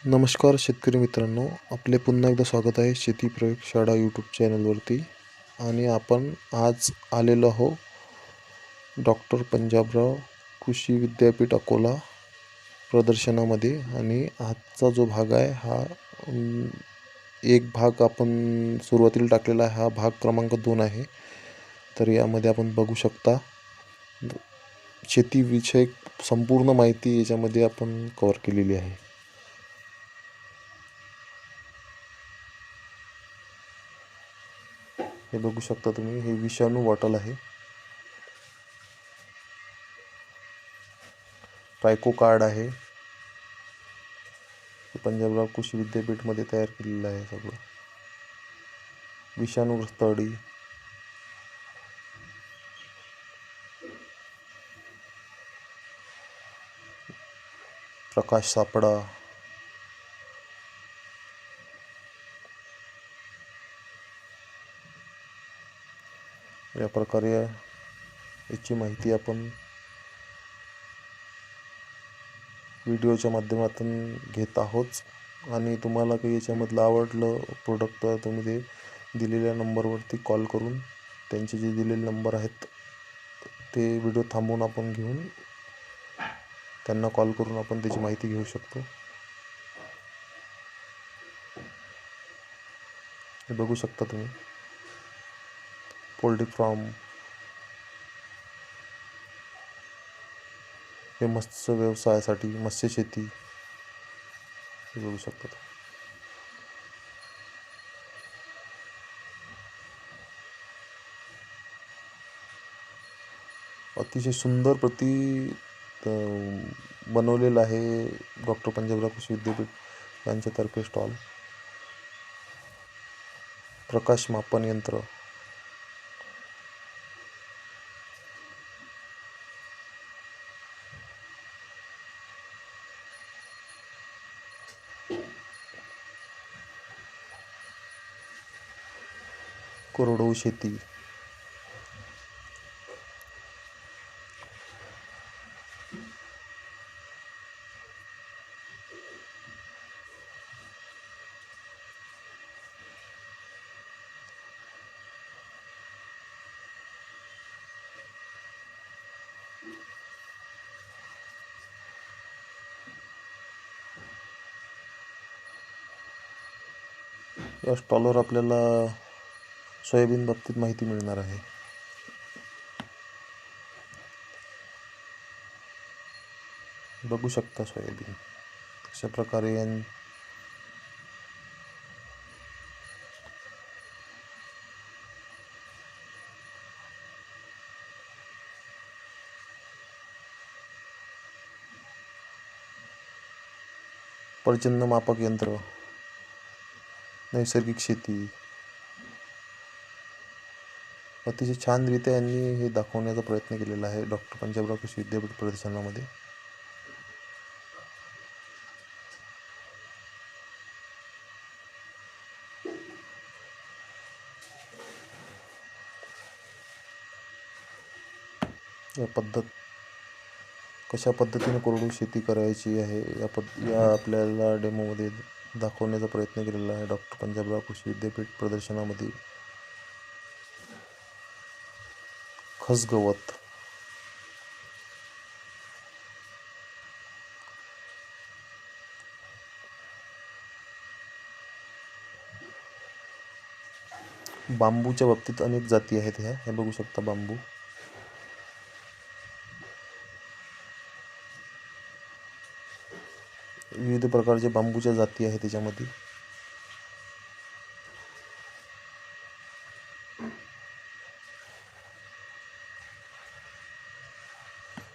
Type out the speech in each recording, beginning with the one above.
नमस्कार शेतकरी मित्रांनो, आपले पुन्हा एकदा स्वागत आहे शेती प्रयोगशाळा यूट्यूब चॅनलवरती. आणि आपण आज आलेलो आहो डॉक्टर पंजाबराव कृषी विद्यापीठ अकोला प्रदर्शनामध्ये. आणि आजचा जो भाग आहे हा एक भाग आपण सुरुवातीला टाकलेला आहे, हा भाग क्रमांक 2 आहे. तर यामध्ये आपण बघू शकता शेतीविषयक संपूर्ण माहिती याच्यामध्ये आपण कव्हर केलेली आहे. हे बघू शकता तुम्ही, हे विषाणू बॉटल आहे. ट्रायको कार्ड आहे. पंजाबराव कृषी विद्यापीठमध्ये तयार केलेलं आहे सगळं. विषाणूग्रस्त अळी, प्रकाश सापळा, या प्रकारे याची माहिती आपण व्हिडिओच्या माध्यमातून घेत आहोत. आणि तुम्हाला काही याच्यामधलं आवडलं प्रोडक्ट तर तुम्ही ते दिलेल्या नंबरवरती कॉल करून, त्यांचे जे दिलेले नंबर आहेत ते व्हिडिओ थांबवून आपण घेऊन त्यांना कॉल करून आपण त्याची माहिती घेऊ शकतो. हे बघू शकता तुम्ही, पोल्ट्री फार्म, हे मत्स्य व्यवसायासाठी, मत्स्य शेती, हे बघू शकता. अतिशय सुंदर बनवलेलं आहे डॉक्टर पंजाबराव कृषी विद्यापीठ यांच्यातर्फे स्टॉल. प्रकाश मापन यंत्र, कोरडवाहू शेती, या स्टॉलवर आपल्याला सोयाबीन बाबतीत माहिती मिळणार आहे. बघू शकता सोयाबीन अशा प्रकारे पर्जन्य मापक यंत्र, नैसर्गिक शेती, अतिशय छानरित्या यांनी हे दाखवण्याचा प्रयत्न केलेला आहे डॉक्टर पंजाबराव कृषी विद्यापीठ प्रदर्शनामध्ये. या कशा पद्धतीने कोरडवाहू शेती करायची आहे या आपल्याला डेमोमध्ये दाखवण्याचा प्रयत्न केलेला आहे डॉक्टर पंजाबराव कृषी विद्यापीठ प्रदर्शनामध्ये. खसगवत, बांबूच्या बाबतीत अनेक जाती आहेत. हे बघू शकता, बांबू, विविध प्रकारचे बांबूच्या जाती आहेत त्याच्यामध्ये.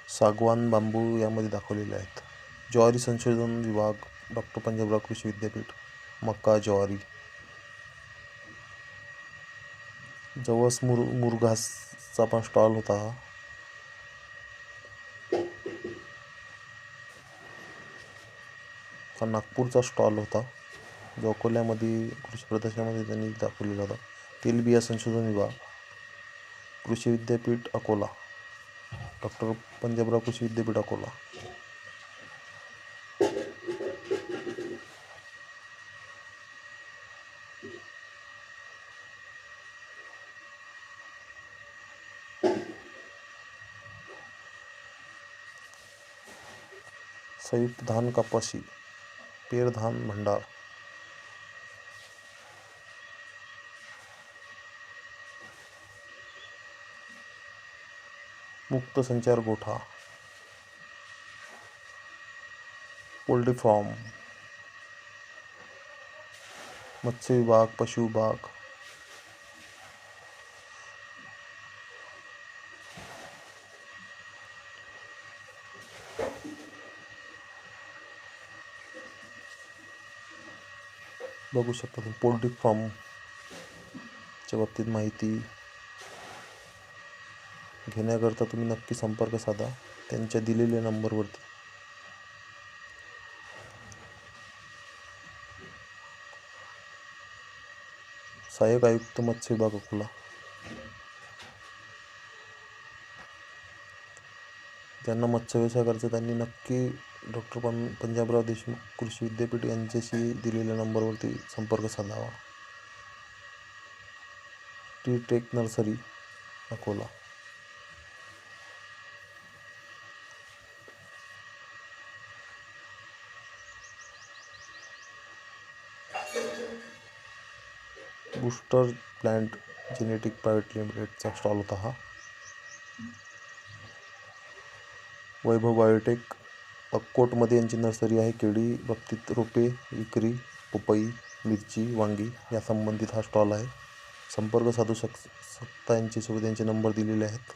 सागवान बांबू यामध्ये दाखवलेले आहेत. ज्वारी संशोधन विभाग, डॉक्टर पंजाबराव कृषी विद्यापीठ, मका, ज्वारी, जवस मुरघासचा पण स्टॉल होता. हा नागपूरचा स्टॉल होता जो अकोल्यामध्ये कृषी प्रदर्शनामध्ये त्यांनी दाखवलेला होता. तेलबिया संशोधन विभाग, कृषी विद्यापीठ अकोला, डॉक्टर पंजाबराव कृषी विद्यापीठ अकोला. संयुक्त धान कपाशी, पेर धान भंडार, मुक्त संचार गोठा, पोल्ट्री फार्म, मत्स्य विभाग, पशु विभाग, बघू शकता तुम्ही पोल्ट्री फार्मच्या बाबतीत माहिती घेण्याकरता तुम्ही नक्की संपर्क साधा त्यांच्या दिलेल्या नंबरवरती. सहाय्यक आयुक्त मत्स्य विभाग अकोला. ज्यांना मत्स्य व्यवसाय करायचा त्यांनी नक्की डॉक्टर पंजाबराव देशमुख कृषी विद्यापीठ यांच्याशी दिलेल्या नंबरवरती संपर्क साधावा. T tech nursery Akola. Booster plant genetic private लिमिटेडचा स्टॉल होता हा. वैभव बायोटेक अक्कोटमध्ये यांची नर्सरी आहे. केळी बाबतीत रोपे विक्री, पपई, मिरची, वांगी या संबंधित हा स्टॉल आहे. संपर्क साधू शकता यांच्यासोबत. यांचे नंबर दिलेले आहेत.